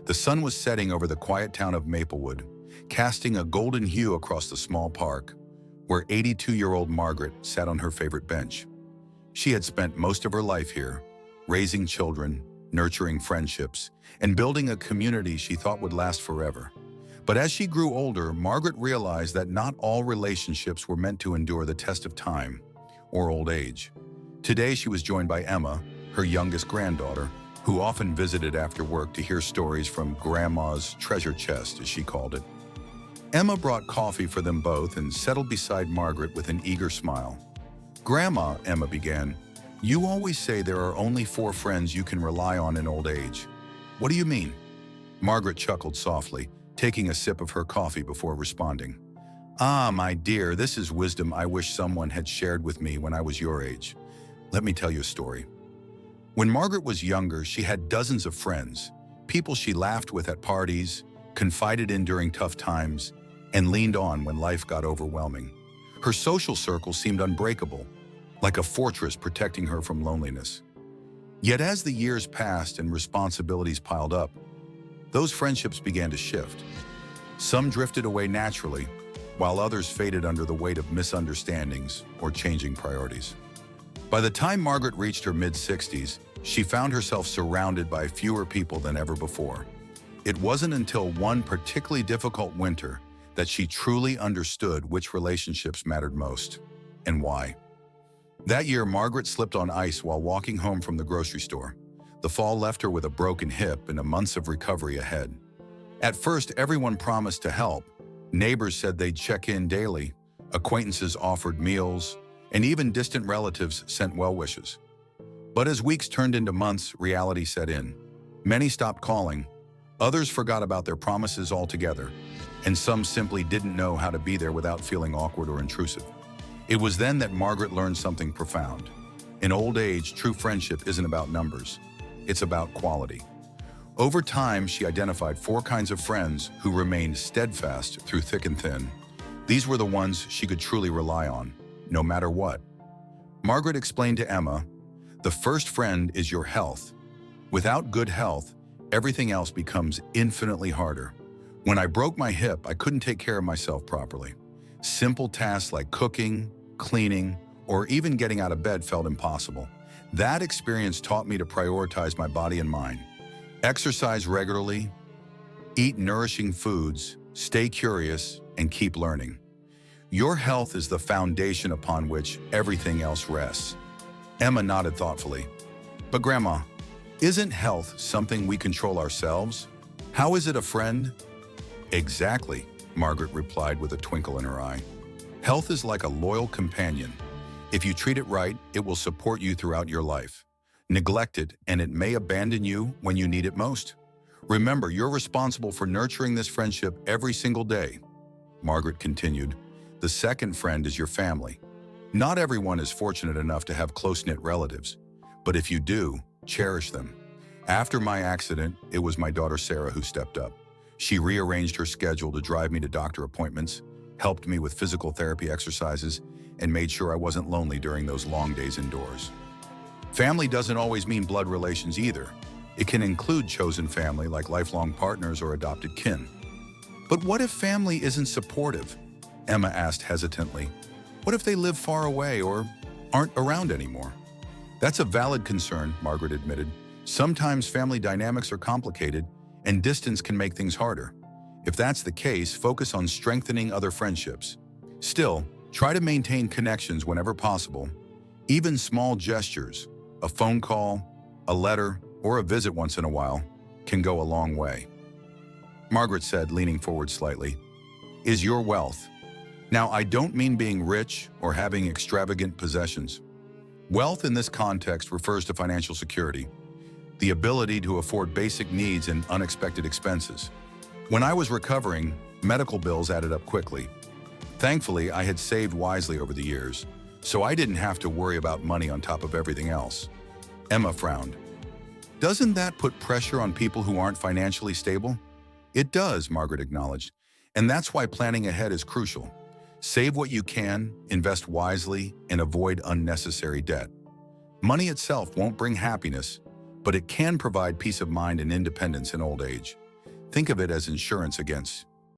The sun was setting over the quiet town of Maplewood, casting a golden hue across the small park, where 82-year-old Margaret sat on her favorite bench. She had spent most of her life here, raising children, nurturing friendships, and building a community she thought would last forever. But as she grew older, Margaret realized that not all relationships were meant to endure the test of time or old age. Today, she was joined by Emma, her youngest granddaughter, who often visited after work to hear stories from Grandma's treasure chest, as she called it. Emma brought coffee for them both and settled beside Margaret with an eager smile. "Grandma," Emma began, "you always say there are only 4 friends you can rely on in old age. What do you mean?" Margaret chuckled softly, taking a sip of her coffee before responding. "Ah, my dear, this is wisdom I wish someone had shared with me when I was your age. Let me tell you a story." When Margaret was younger, she had dozens of friends, people she laughed with at parties, confided in during tough times, and leaned on when life got overwhelming. Her social circle seemed unbreakable, like a fortress protecting her from loneliness. Yet as the years passed and responsibilities piled up, those friendships began to shift. Some drifted away naturally, while others faded under the weight of misunderstandings or changing priorities. By the time Margaret reached her mid-60s, she found herself surrounded by fewer people than ever before. It wasn't until one particularly difficult winter that she truly understood which relationships mattered most and why. That year, Margaret slipped on ice while walking home from the grocery store. The fall left her with a broken hip and months of recovery ahead. At first, everyone promised to help. Neighbors said they'd check in daily, acquaintances offered meals, and even distant relatives sent well wishes. But as weeks turned into months, reality set in. Many stopped calling, others forgot about their promises altogether, and some simply didn't know how to be there without feeling awkward or intrusive. It was then that Margaret learned something profound. In old age, true friendship isn't about numbers. It's about quality. Over time, she identified 4 kinds of friends who remained steadfast through thick and thin. These were the ones she could truly rely on, no matter what. Margaret explained to Emma, "The first friend is your health. Without good health, everything else becomes infinitely harder. When I broke my hip, I couldn't take care of myself properly. Simple tasks like cooking, cleaning, or even getting out of bed felt impossible. That experience taught me to prioritize my body and mind. Exercise regularly, eat nourishing foods, stay curious, and keep learning. Your health is the foundation upon which everything else rests." Emma nodded thoughtfully. "But Grandma, isn't health something we control ourselves? How is it a friend?" "Exactly," Margaret replied with a twinkle in her eye. "Health is like a loyal companion. If you treat it right, it will support you throughout your life. Neglect it, and it may abandon you when you need it most. Remember, you're responsible for nurturing this friendship every single day." Margaret continued, "The second friend is your family. Not everyone is fortunate enough to have close-knit relatives, but if you do, cherish them. After my accident, it was my daughter Sarah who stepped up. She rearranged her schedule to drive me to doctor appointments, helped me with physical therapy exercises, and made sure I wasn't lonely during those long days indoors. Family doesn't always mean blood relations either. It can include chosen family like lifelong partners or adopted kin." "But what if family isn't supportive?" Emma asked hesitantly. "What if they live far away or aren't around anymore?" "That's a valid concern," Margaret admitted. "Sometimes family dynamics are complicated, and distance can make things harder. If that's the case, focus on strengthening other friendships. Still, try to maintain connections whenever possible. Even small gestures, a phone call, a letter, or a visit once in a while, can go a long way." Margaret said, leaning forward slightly, "Is your wealth. Now, I don't mean being rich or having extravagant possessions. Wealth in this context refers to financial security, the ability to afford basic needs and unexpected expenses. When I was recovering, medical bills added up quickly. Thankfully, I had saved wisely over the years, so I didn't have to worry about money on top of everything else." Emma frowned. "Doesn't that put pressure on people who aren't financially stable?" "It does," Margaret acknowledged, "and that's why planning ahead is crucial. Save what you can, invest wisely, and avoid unnecessary debt. Money itself won't bring happiness, but it can provide peace of mind and independence in old age. Think of it as insurance against